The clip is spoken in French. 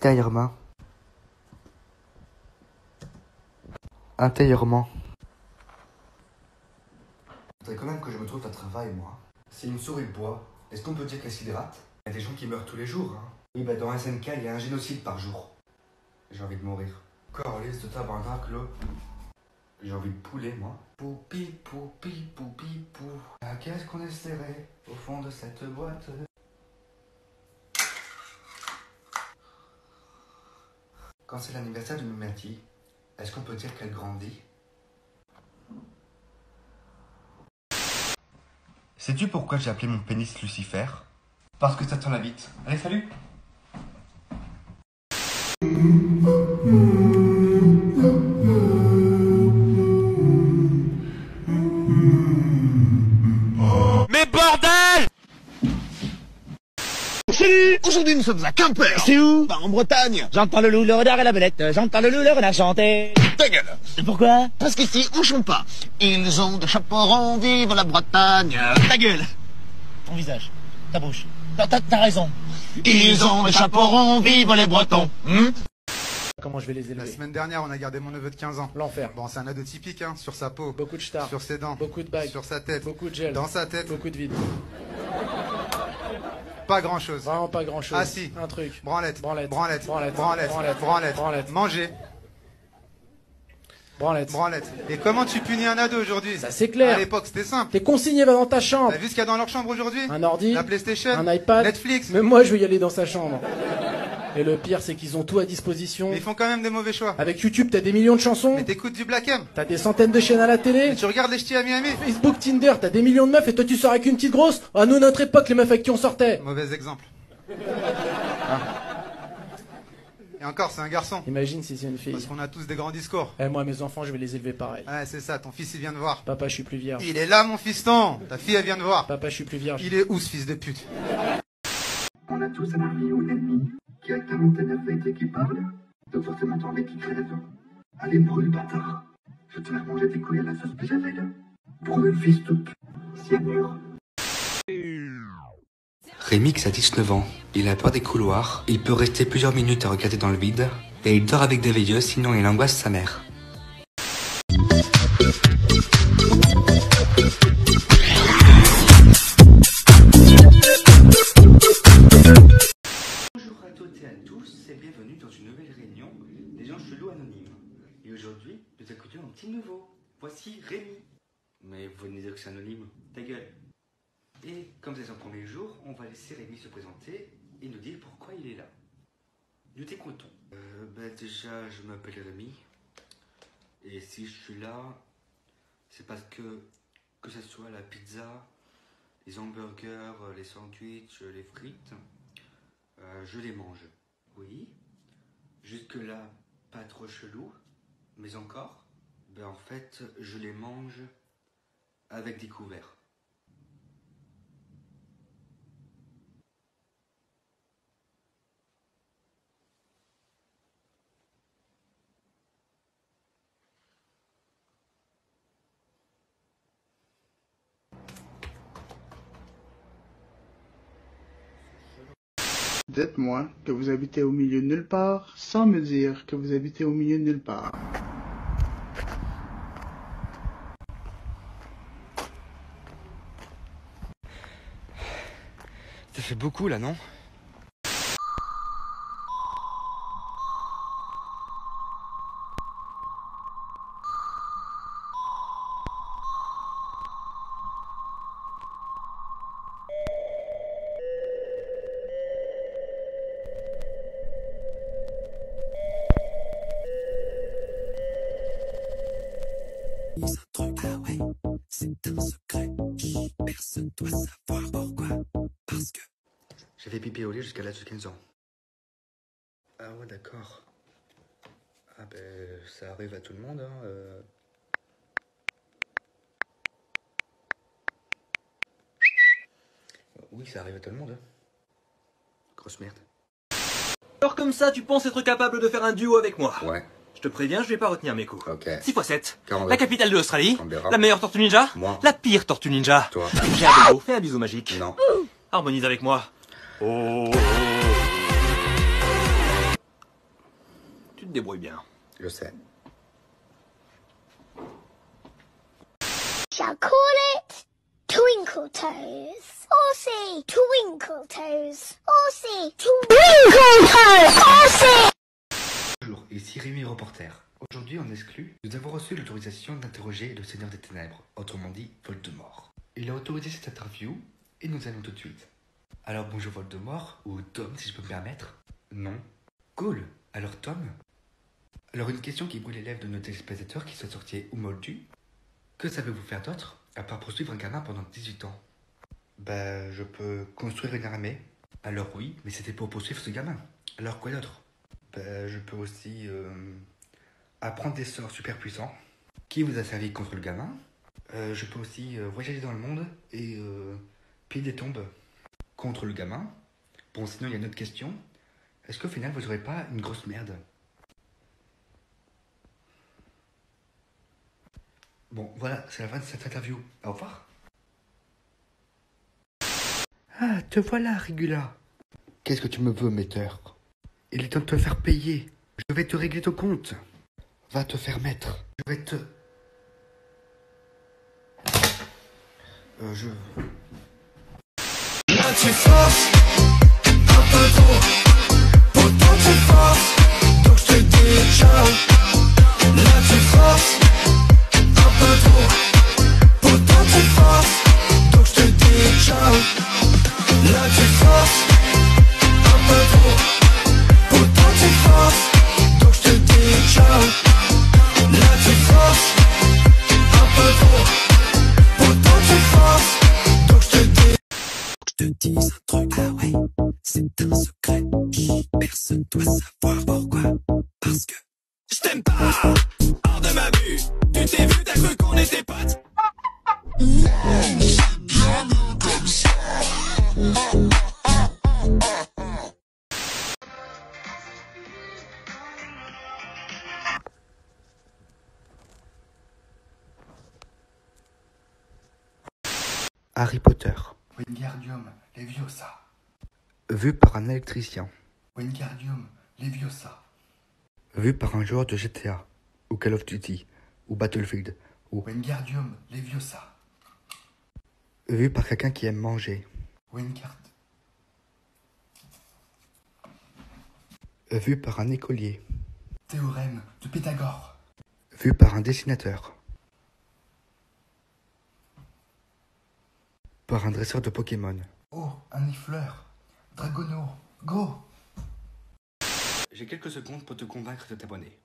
Extérieurement. Intérieurement. Il faudrait quand même que je me trouve un travail, moi. Si une souris boit, est-ce qu'on peut dire qu'elle s'hydrate? Il y a des gens qui meurent tous les jours, hein. Oui, bah dans SNK, il y a un génocide par jour. J'ai envie de mourir. Corliss de tabernacle. J'ai envie de poulet, moi. Poupi, poupi, poupi, pou. Ah, qu'est-ce qu'on est serré au fond de cette boîte? Quand c'est l'anniversaire de Mimati, est-ce qu'on peut dire qu'elle grandit? Sais-tu pourquoi j'ai appelé mon pénis Lucifer? Parce que ça tend la bite. Allez, salut! Mais bordel! Salut! Aujourd'hui nous sommes à Quimper. C'est où? Bah en Bretagne. J'entends le loup, le renard et la belette. J'entends le loup, le renard chanter. Ta gueule. Pourquoi? Parce qu'ici on chante pas. Ils ont des chapeaux ronds, vive la Bretagne. Ta gueule. Ton visage, ta bouche. T'as raison. Ils ont des chapeaux ronds, vive les Bretons. Comment je vais les La élever? semaine dernière, on a gardé mon neveu de 15 ans. L'enfer. Bon, c'est un ado typique, hein, sur sa peau, Beaucoup de stars. sur ses dents, Beaucoup de bagues. sur sa tête, Beaucoup de gel. dans sa tête, Beaucoup de vide. pas grand chose. Vraiment pas grand chose. Ah si. Un truc. Branlette, Branlette. branlette, Branlette. branlette, Branlette. branlette, Branlette. manger, Branlette. branlette. Et comment tu punis un ado aujourd'hui? Ça c'est clair. À l'époque, c'était simple. T'es consigné, va dans ta chambre. T'as vu ce qu'il y a dans leur chambre aujourd'hui? Un ordi. La PlayStation, Un iPad. Netflix. Même moi je vais y aller dans sa chambre. Et le pire c'est qu'ils ont tout à disposition. Mais ils font quand même des mauvais choix. Avec YouTube t'as des millions de chansons. Mais t'écoutes du Black M. T'as des centaines de chaînes à la télé. Et tu regardes les ch'tis à Miami. Facebook, Tinder, t'as des millions de meufs et toi tu sors avec une petite grosse. À nous notre époque les meufs avec qui on sortait. Mauvais exemple. Et encore, c'est un garçon. Imagine si c'est une fille. Parce qu'on a tous des grands discours. Eh moi mes enfants je vais les élever pareil. Ouais, c'est ça, ton fils il vient de voir. Papa je suis plus vierge. Il est là, mon fiston. Ta fille elle vient de voir. Papa je suis plus vierge. Il est où ce fils de pute? On a tous un ami ou un ennemi qui a tellement énervé dès qu'il parle, donc forcément t'en mec qui crève. Allez, brûle, bâtard. Je te la manger tes couilles à la sauce béchamel. Brûle, fils toute. Cyanure. Rémix a 19 ans. Il a peur des couloirs. Il peut rester plusieurs minutes à regarder dans le vide. Et il dort avec des veilleuses, sinon il angoisse sa mère. Bonjour à toutes et à tous et bienvenue dans une nouvelle réunion des gens chelous anonymes. Et aujourd'hui, nous accueillons un petit nouveau. Voici Rémi. Mais vous venez dire que c'est anonyme. Ta gueule. Et comme c'est son premier jour, on va laisser Rémi se présenter et nous dire pourquoi il est là. Nous t'écoutons. Déjà, je m'appelle Rémi. Et si je suis là, c'est parce que ce soit la pizza, les hamburgers, les sandwichs, les frites, je les mange. Oui. Jusque-là, pas trop chelou. Mais encore, en fait, je les mange avec des couverts. Dites-moi que vous habitez au milieu de nulle part sans me dire que vous habitez au milieu de nulle part. Ça fait beaucoup là, non? J'ai fait pipi au lit jusqu'à l'âge de 15 ans. Ah ouais, d'accord. Ah ben, ça arrive à tout le monde, hein. Oui, ça arrive à tout le monde, hein. Grosse merde. Alors comme ça, tu penses être capable de faire un duo avec moi? Ouais, Je te préviens, je vais pas retenir mes coups. ok. 6 x 7. 42. La capitale de l'Australie. Canberra. La meilleure tortue ninja. Moi. La pire tortue ninja. Toi. J'ai un démo. Fais un bisou magique. Non. Harmonise avec moi. Oh. débrouilles bien. Je sais. Shall call it Twinkle Toes. Horsey, Twinkle Toes. Horsey, Twinkle Toes. Horsey. Bonjour, ici Rémi Reporter. Aujourd'hui, en exclu, nous avons reçu l'autorisation d'interroger le Seigneur des Ténèbres, autrement dit Voldemort. Il a autorisé cette interview et nous allons tout de suite. Alors bonjour Voldemort, ou Tom si je peux me permettre. Non. Cool. Alors Tom. Alors une question qui brûle les lèvres de nos téléspectateurs qui soient sortis ou moldus. Que savez-vous faire d'autre, à part poursuivre un gamin pendant 18 ans? Je peux construire une armée. Alors oui, mais c'était pour poursuivre ce gamin. Alors quoi d'autre? Je peux aussi apprendre des sorts super puissants qui vous a servi contre le gamin. Je peux aussi voyager dans le monde et piller des tombes contre le gamin. Bon, sinon il y a une autre question. Est-ce qu'au final vous aurez pas une grosse merde? Bon, voilà, c'est la fin de cette interview. Au revoir. Ah, te voilà, Régula. Qu'est-ce que tu me veux, metteur? Il est temps de te faire payer. Je vais te régler ton compte. Va te faire mettre. Je vais te... Là tu forces un peu trop. Pourtant tu forces, donc je te dis ciao. Là tu forces un peu trop. Pourtant tu forces, donc je te dis ciao. Là tu forces un peu trop. Pourtant tu forces, donc je te dis ciao. Là tu forces un peu trop. Pourtant tu forces, donc je te dis. Je te dis un truc, ah ouais, c'est un secret. Chut, personne doit savoir pourquoi. Parce que je t'aime pas, hors de ma vue. Tu t'es vu, t'as cru qu'on était potes. Harry Potter. Wingardium Leviosa. Vu par un électricien. Wingardium Leviosa. Vu par un joueur de GTA, ou Call of Duty, ou Battlefield, ou... Wingardium Leviosa. Vu par quelqu'un qui aime manger. Wingard. Vu par un écolier. Théorème de Pythagore. Vu par un dessinateur. Par un dresseur de Pokémon. Oh, un nifleur. Dragono, go! J'ai quelques secondes pour te convaincre de t'abonner.